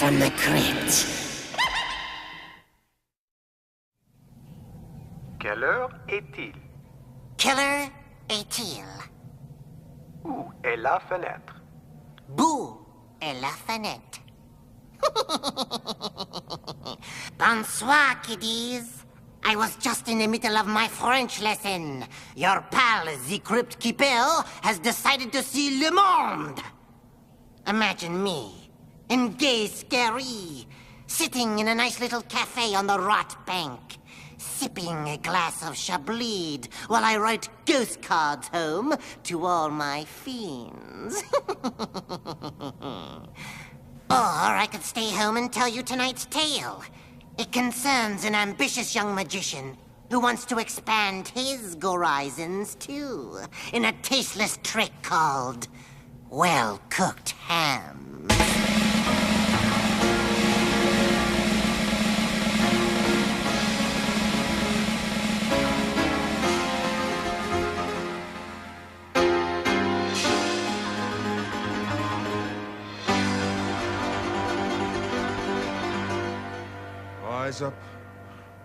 from the crypt. Quelle heure est-il? Quelle heure est-il? Où est la fenêtre? Boo est la fenêtre. Bonsoir, kiddies. I was just in the middle of my French lesson. Your pal, the Crypt Keeper, has decided to see Le Monde. Imagine me, in gay scary, sitting in a nice little cafe on the Rot Bank, sipping a glass of Chablis while I write ghost cards home to all my fiends. Or I could stay home and tell you tonight's tale. It concerns an ambitious young magician who wants to expand his horizons, too, in a tasteless trick called well-cooked ham.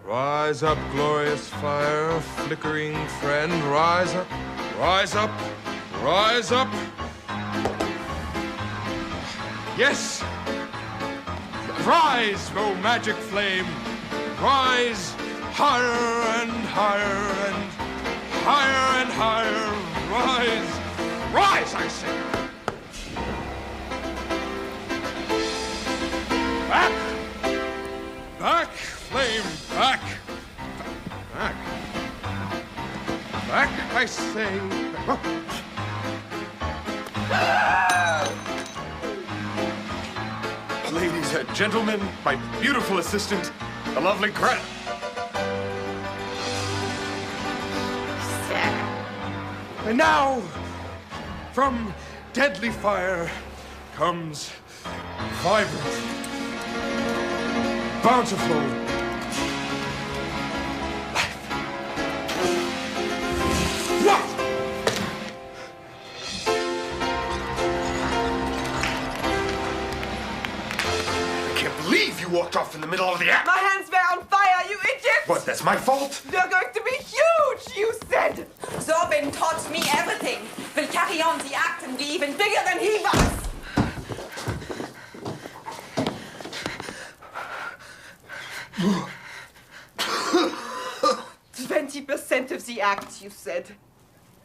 Rise up, glorious fire, flickering friend, rise up, rise up, rise up. Yes! Rise, oh magic flame, rise higher and higher and higher and higher, rise, rise, I say. Back! Back, flame, back! Back. Back, I say. Ladies and gentlemen, my beautiful assistant, the lovely Gret. And now, from deadly fire comes vibrant, bountiful life. What? I can't believe you walked off in the middle of the act. My hands were on fire, you idiot! What, that's my fault? They're going to be huge, you said! Zorbin taught me everything. Will carry on the act and be even bigger than he was. 20% of the act, you said.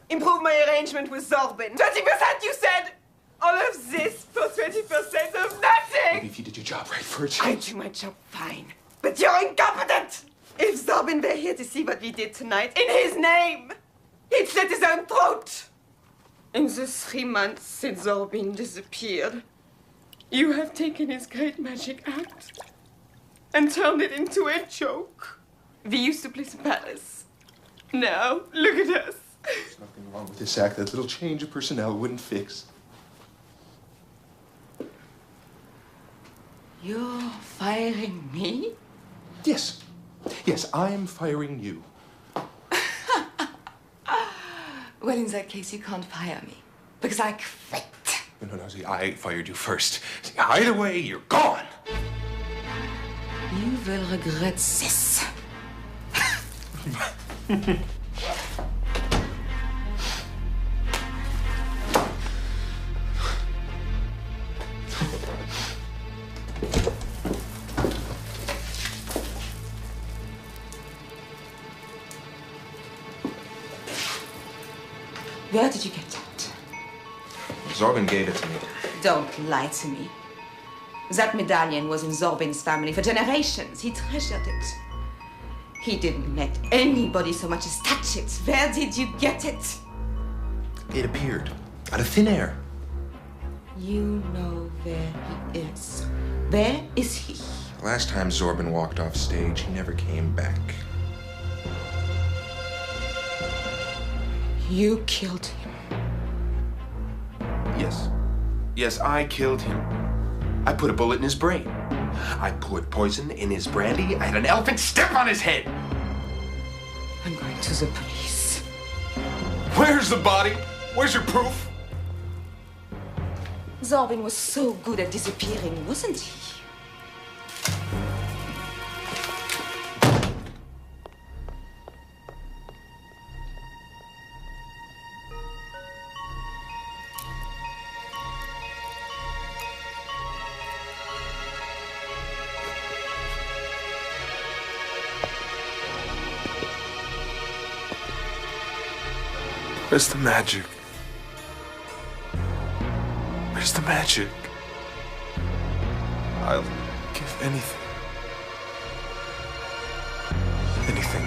Improve my arrangement with Zorbin. 20%, you said! All of this for 20% of nothing! Maybe if you did your job right for a I change. do my job fine, but you're incompetent! If Zorbin were here to see what we did tonight, in his name, he'd slit his own throat! In the 3 months since Zorbin disappeared, you have taken his great magic act and turned it into a joke. We used to play the palace. Now, look at us. There's nothing wrong with this act. That little change of personnel wouldn't fix. You're firing me? Yes. Yes, I'm firing you. Well, in that case, you can't fire me, because I quit. No, see, I fired you first. See, either way, you're gone. You will regret this. Where did you get that? Zorbin gave it to me. Don't lie to me. That medallion was in Zorbin's family for generations. He treasured it. He didn't let anybody so much as touch it. Where did you get it? It appeared out of thin air. You know where he is. Where is he? Last time Zorbin walked off stage, he never came back. You killed him. Yes. Yes, I killed him. I put a bullet in his brain. I put poison in his brandy. I had an elephant step on his head. I'm going to the police. Where's the body? Where's your proof? Zorbin was so good at disappearing, wasn't he? Where's the magic? Where's the magic? I'll give anything. Anything.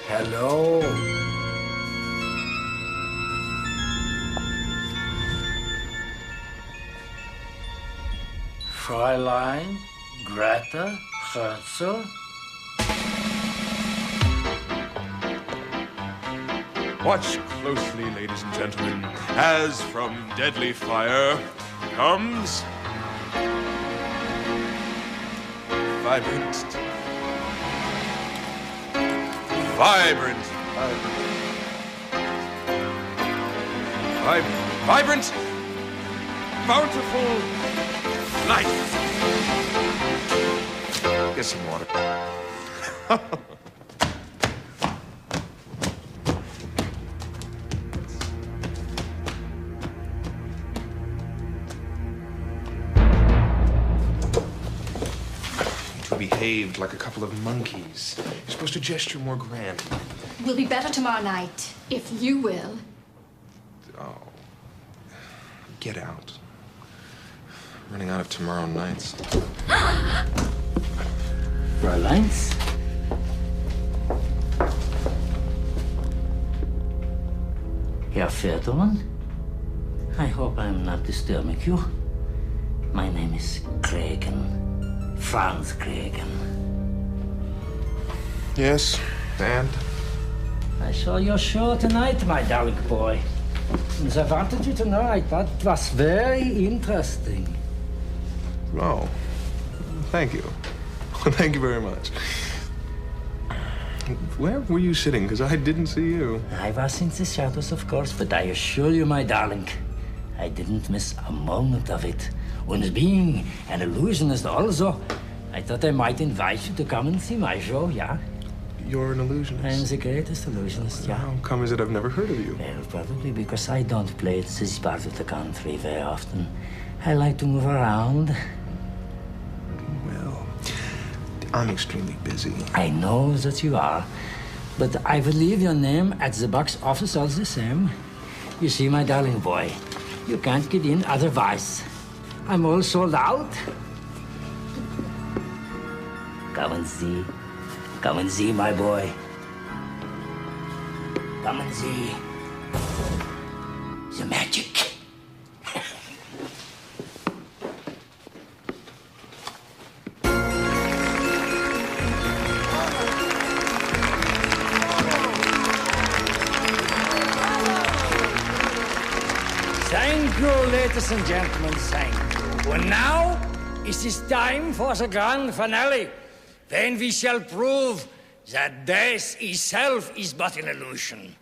Hello. Fräulein Greta Herzer. Watch closely, ladies and gentlemen, as from deadly fire comes vibrant, vibrant, vibrant, bountiful life. Get some water. Behaved like a couple of monkeys. You're supposed to gesture more grand. We'll be better tomorrow night, if you will. Oh. Get out. I'm running out of tomorrow nights. Fräuleins? Herr Federman? I hope I'm not disturbing you. My name is Kragen. Franz Kragen. Yes, and? I saw your show tonight, my darling boy. And I wanted you to know I thought it was very interesting. Oh, thank you. Thank you very much. Where were you sitting? Because I didn't see you. I was in the shadows, of course, but I assure you, my darling, I didn't miss a moment of it. And being an illusionist also, I thought I might invite you to come and see my show, yeah? You're an illusionist? I'm the greatest illusionist, yeah. How come is it I've never heard of you? Well, probably because I don't play this part of the country very often. I like to move around. Well, I'm extremely busy. I know that you are, but I will leave your name at the box office all the same. You see, my darling boy, you can't get in otherwise. I'm all sold out. Come and see. Come and see, my boy. Come and see. The magic. Thank you, ladies and gentlemen, thank you. And now it is time for the grand finale, when we shall prove that death itself is but an illusion.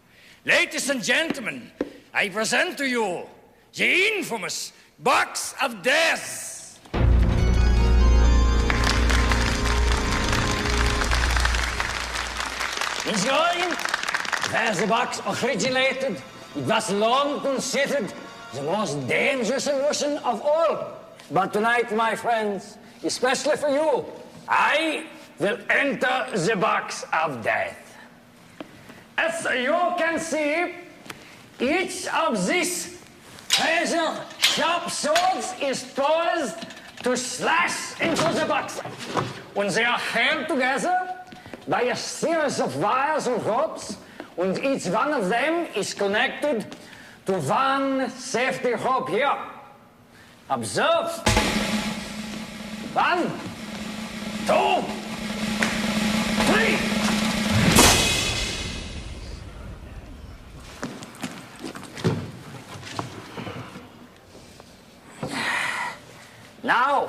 Ladies and gentlemen, I present to you the infamous Box of Death. In the Orient, where the box originated, it was long considered the most dangerous illusion of all. But tonight, my friends, especially for you, I will enter the box of death. As you can see, each of these razor-sharp swords is poised to slash into the box. And they are held together by a series of wires and ropes, and each one of them is connected to one safety rope here. Observe. 1, 2, 3. Now,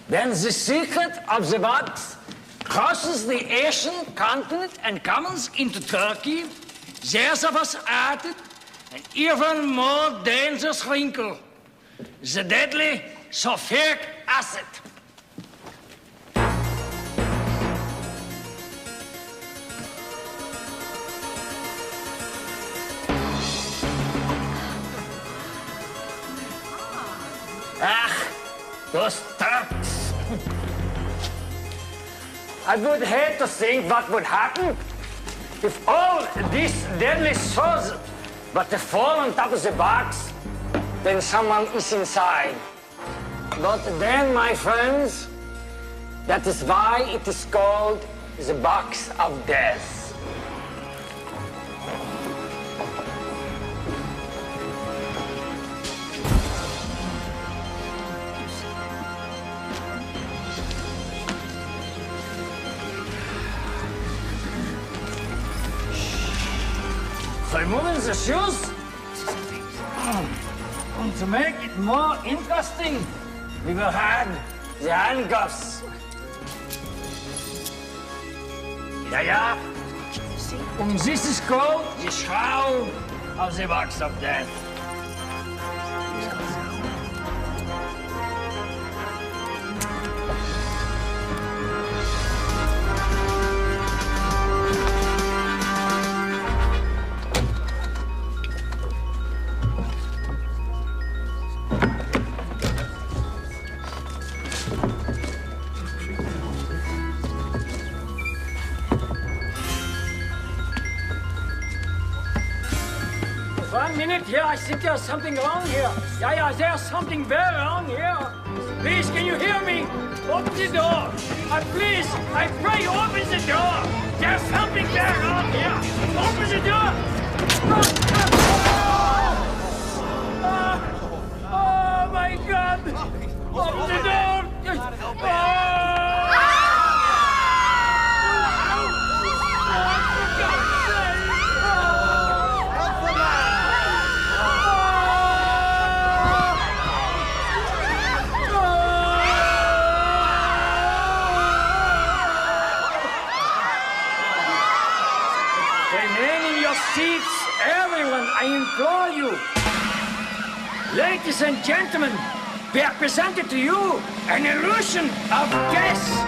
when the secret of the box crosses the Asian continent and comes into Turkey, there's of us added an even more dangerous wrinkle, the deadly sulfuric acid. those Turks. I would hate to think what would happen if all these deadly swords were to fall on top of the box, then someone is inside. But then, my friends, that is why it is called the box of death. Removing the shoes. And to make it more interesting, we will add the handcuffs. Ja. This is called the shroud of the box of death. Yeah, I think there's something wrong here. Yeah, there's something very wrong here. Please, can you hear me? Open the door. Please, I pray you open the door. There's something very wrong here. Open the door. Oh my God. Open the door. I implore you, ladies and gentlemen, we have presented to you an illusion of death.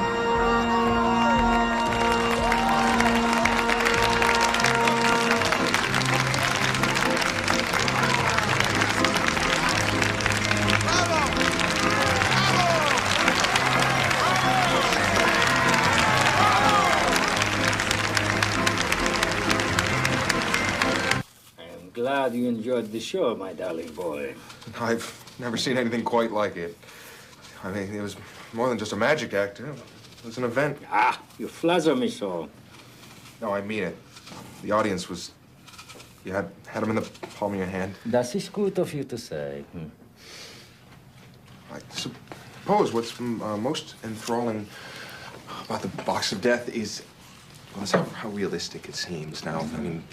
Glad you enjoyed the show, my darling boy. I've never seen anything quite like it. I mean, it was more than just a magic act. It was an event. You flatter me so. No, I mean it. The audience was... You had them in the palm of your hand. That is good of you to say. I suppose what's most enthralling about the Box of Death is how realistic it seems now. I mean,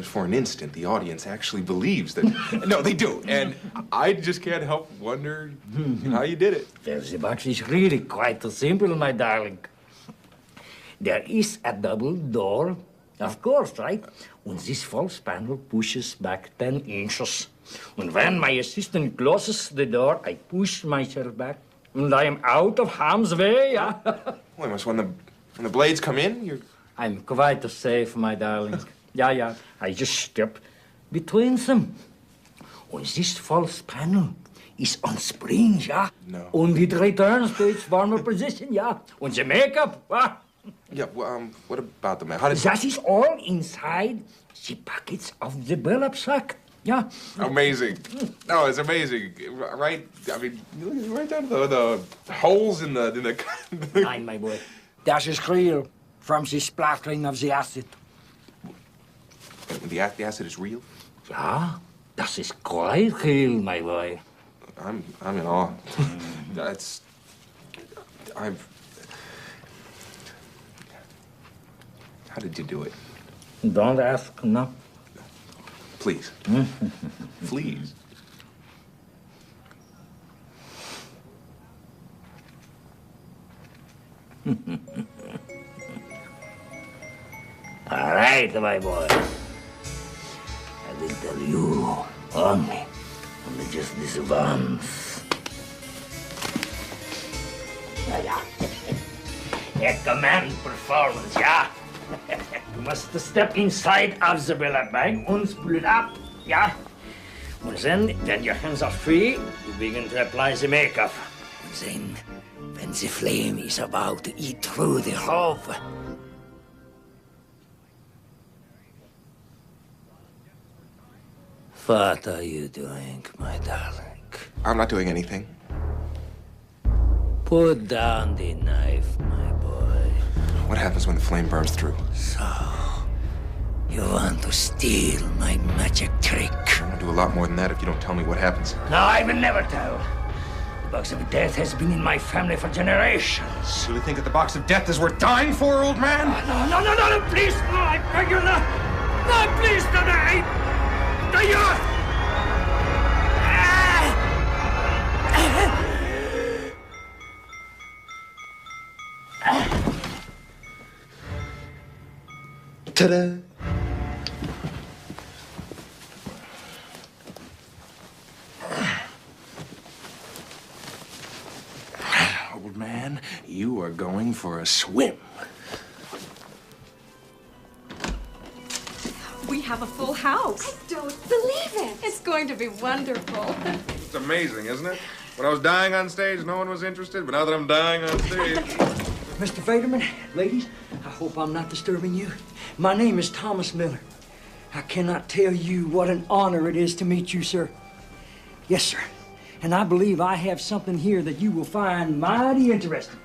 for an instant, the audience actually believes that... No, they do. And I just can't help wonder how you did it. Well, the box is really quite simple, my darling. There is a double door, of course, right? And this false panel pushes back 10 inches. And when my assistant closes the door, I push myself back, and I am out of harm's way, yeah? Well, when the blades come in, you're... I'm quite safe, my darling. Yeah. I just step between them. And this false panel is on springs, yeah? No. And it returns to its former position, yeah? And the makeup, Yeah, well, what about the makeup? That is all inside the pockets of the burlap sack, yeah? Amazing. No, it's amazing. Right, I mean, right down to the holes in the... Nein, my boy. That is real. From the splattering of the acid. The acid is real? Yeah, that is quite real, my boy. I'm in awe. How did you do it? Don't ask, no. Please. Please. All right, my boy. I will tell you only just this once. Yeah. A command performance, yeah? You must step inside of the burlap bag and pull it up, yeah? And then your hands are free, you begin to apply the makeup. Then, when the flame is about to eat through the hob, what are you doing, my darling? I'm not doing anything. Put down the knife, my boy. What happens when the flame burns through? So, you want to steal my magic trick? I'm gonna do a lot more than that if you don't tell me what happens. No, I will never tell. The box of death has been in my family for generations. You really think that the box of death is worth dying for, old man? No, please, no, I beg you, no. No, please, no, Ta-da! Old man, you are going for a swim. We have a full house. I don't believe it. It's going to be wonderful. It's amazing, isn't it? When I was dying on stage, no one was interested, but now that I'm dying on stage... Mr. Federman, ladies, I hope I'm not disturbing you. My name is Thomas Miller. I cannot tell you what an honor it is to meet you, sir. Yes, sir. And I believe I have something here that you will find mighty interesting.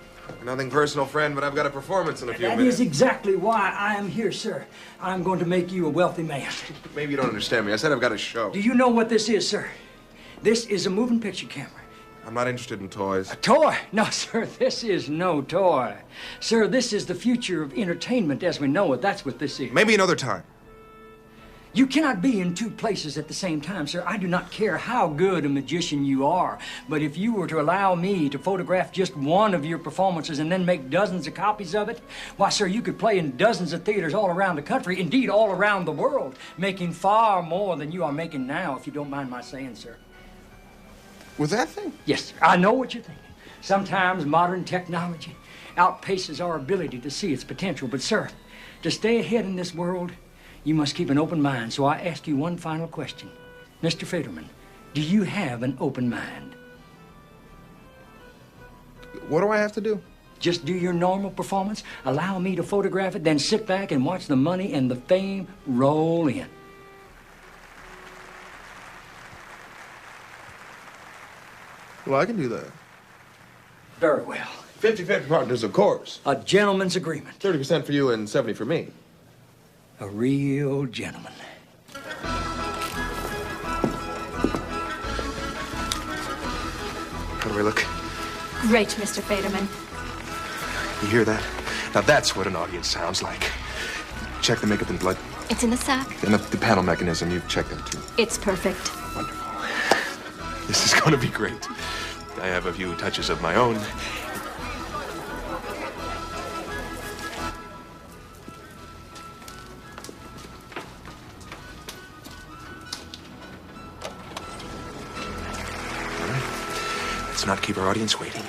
Nothing personal, friend, but I've got a performance in a few That minutes. is exactly why I am here, sir. I'm going to make you a wealthy man. Maybe you don't understand me. I said I've got a show. Do you know what this is, sir? This is a moving picture camera. I'm not interested in toys. A toy? No, sir, this is no toy. Sir, this is the future of entertainment as we know it. That's what this is. Maybe another time. You cannot be in two places at the same time, sir. I do not care how good a magician you are, but if you were to allow me to photograph just one of your performances and then make dozens of copies of it, why, sir, you could play in dozens of theaters all around the country, indeed all around the world, making far more than you are making now, if you don't mind my saying, sir. With that thing? Yes, sir. I know what you're thinking. Sometimes modern technology outpaces our ability to see its potential, but, sir, to stay ahead in this world, you must keep an open mind. So I ask you one final question. Mr. Federman, do you have an open mind? What do I have to do? Just do your normal performance, allow me to photograph it, then sit back and watch the money and the fame roll in. Well, I can do that. Very well. 50-50 partners, of course. A gentleman's agreement. 30% for you and 70 for me. A real gentleman. How do I look? Great, Mr. Federman. You hear that? Now that's what an audience sounds like. Check the makeup and blood. It's in the sack. And the panel mechanism, you've checked that too. It's perfect. Wonderful. This is going to be great. I have a few touches of my own. Let's not keep our audience waiting.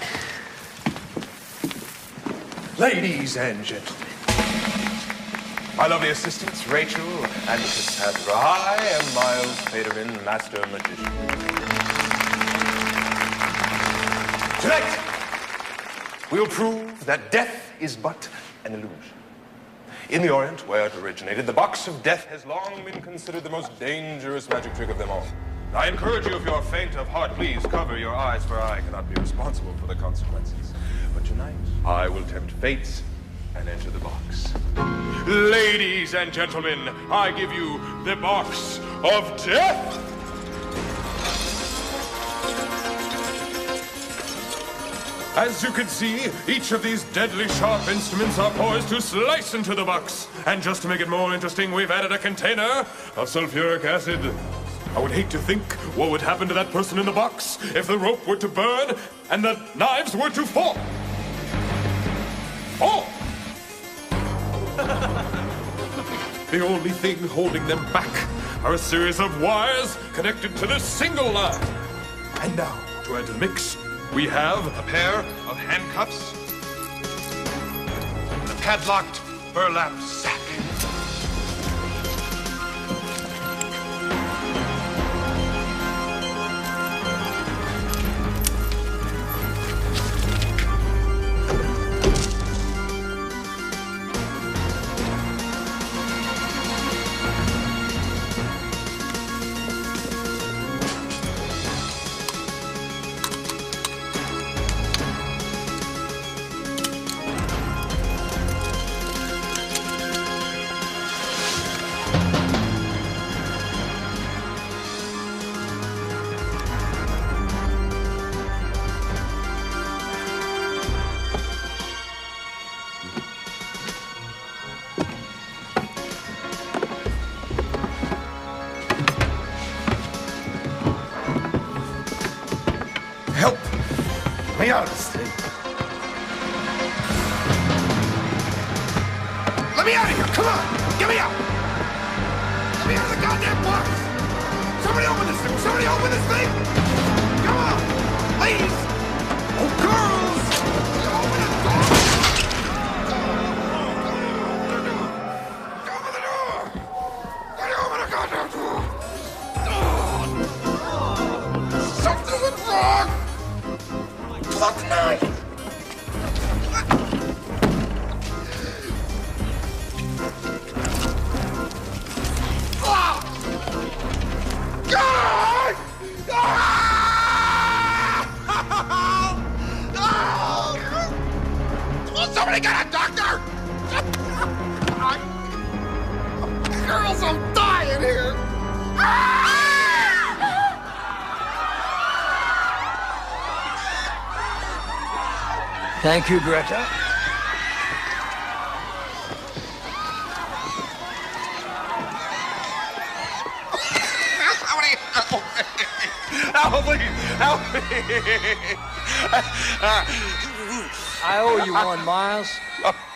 Ladies and gentlemen, my lovely assistants, Rachel and Cassandra. I am Miles Federman, Master Magician. Tonight, we'll prove that death is but an illusion. In the Orient, where it originated, the box of death has long been considered the most dangerous magic trick of them all. I encourage you, if you're faint of heart, please cover your eyes, for I cannot be responsible for the consequences. But tonight, I will tempt fate and enter the box. Ladies and gentlemen, I give you the box of death! As you can see, each of these deadly sharp instruments are poised to slice into the box. And just to make it more interesting, we've added a container of sulfuric acid. I would hate to think what would happen to that person in the box if the rope were to burn and the knives were to fall. Fall! The only thing holding them back are a series of wires connected to this single line. And now, to add to the mix, we have a pair of handcuffs and a padlocked burlap sack. out of this thing. Let me out of here! Come on! Get me out! Let me out of the goddamn box! Somebody open this thing! Somebody open this thing! Come on! Ladies! Oh, girls! Open the door! Open the door! Open the goddamn door! Something went wrong! Pull out the knife! God! Somebody got a doctor! Girls, I'm dying here! Thank you, Greta. Help me! Help me! I owe you one, Miles.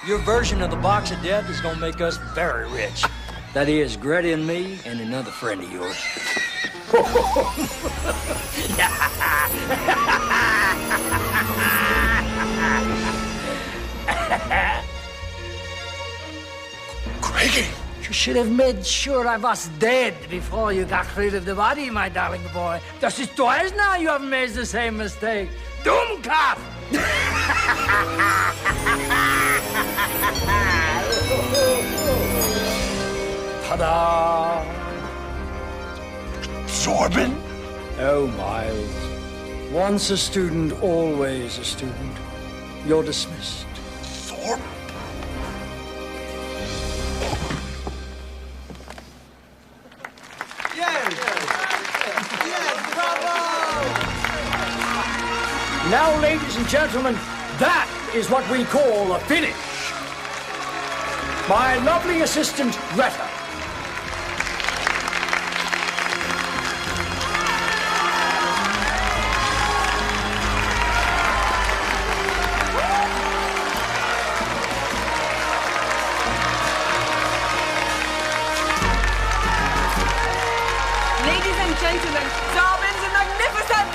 Your version of the box of death is gonna make us very rich. That is, Greta and me and another friend of yours. Craigie! You should have made sure I was dead before you got rid of the body, my darling boy. Das ist twice now you have made the same mistake. Dummkopf! Ta-da! Sorbin? Oh, Miles. Once a student, always a student. You're dismissed. Sorb? Now, ladies and gentlemen, that is what we call a finish. My lovely assistant, Greta. Ladies and gentlemen, Darwin the Magnificent!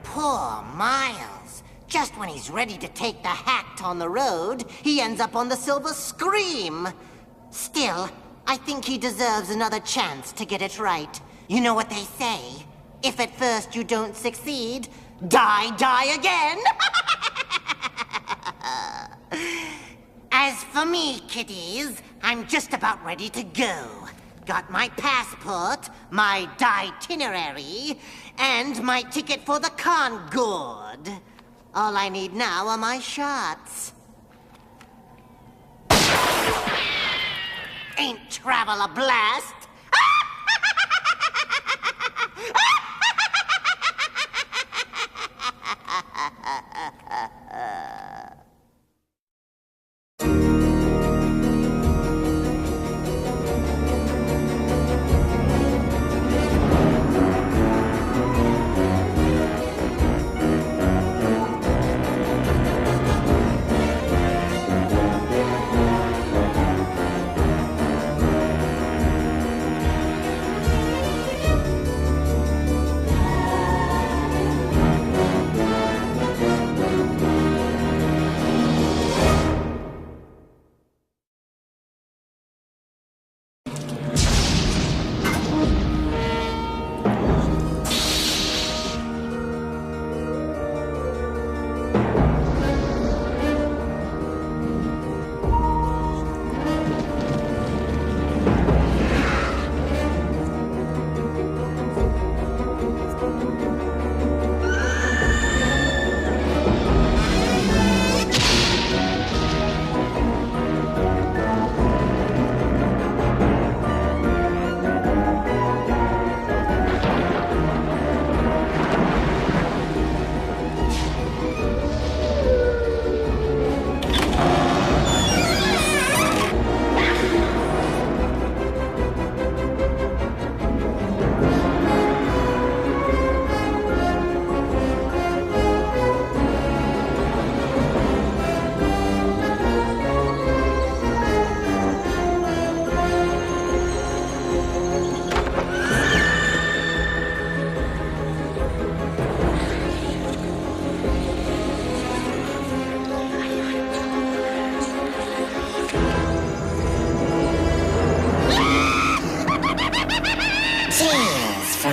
Poor Miles. Just when he's ready to take the hack on the road, he ends up on the Silver Scream. Still, I think he deserves another chance to get it right. You know what they say? If at first you don't succeed, die again. As for me, kiddies, I'm just about ready to go. Got my passport, my itinerary, and my ticket for the Concorde. All I need now are my shots. Ain't travel a blast?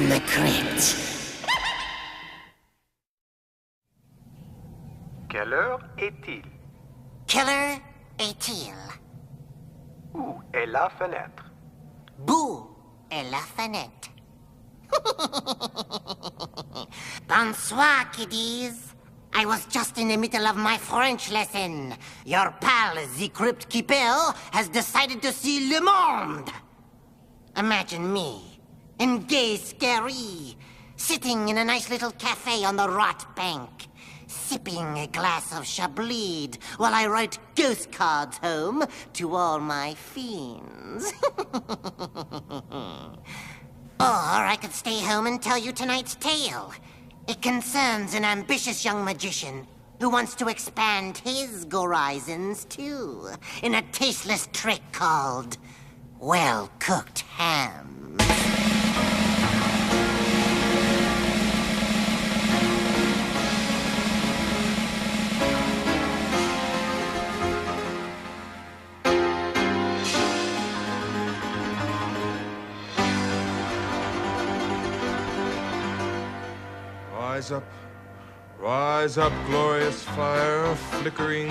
from the crypt. Quelle heure est-il? Killer est-il? Où est la fenêtre? Boo est la fenêtre. Bonsoir, kiddies. I was just in the middle of my French lesson. Your pal, the Crypt Keeper, has decided to see Le Monde. Imagine me, in gay scary, sitting in a nice little cafe on the Rot Bank, sipping a glass of Chablis while I write ghost cards home to all my fiends. Or I could stay home and tell you tonight's tale. It concerns an ambitious young magician who wants to expand his horizons, too, in a tasteless trick called well-cooked ham. Rise up, glorious fire, flickering